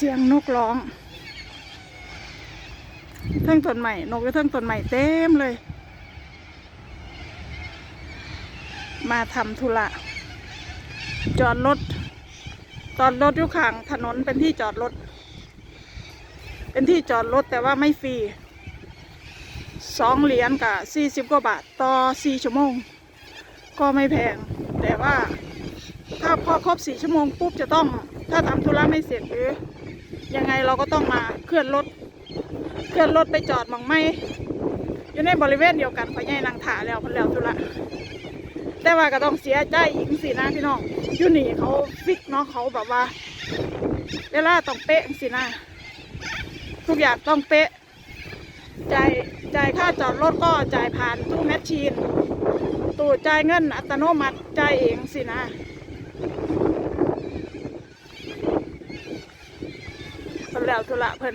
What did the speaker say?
สียงนกร้องเทิงต้นใหม่นกเทิงต้นใหม่เต็มเลยมาทำธุระจอดรถอยู่ข้างถนนเป็นที่จอดรถแต่ว่าไม่ฟรี2 เหรียญกับ40 กว่าบาทต่อ4 ชั่วโมงก็ไม่แพงแต่ว่าถ้าพอครบ4 ชั่วโมงปุ๊บจะต้องถ้าทำธุระไม่เสร็จหรือยังไงเราก็ต้องมาเคลื่อนรถไปจอดหม่องไม่อยู่ในบริเวณเดียวกันพอใหญ่นางถาแล้วธุระแต่ว่าก็ต้องเสียใจอีกสินะพี่น้องอยู่นี่เขาฟิกเนาะเขาแบบว่าเวลาต้องเป๊ะสินะทุกอย่างต้องเป๊ะจ่ายค่าจอดรถก็จ่ายผ่านตู้แมชชีนตู้จ่ายเงินอัตโนมัติจ่ายเองสินะแล้วธุระเพิ่น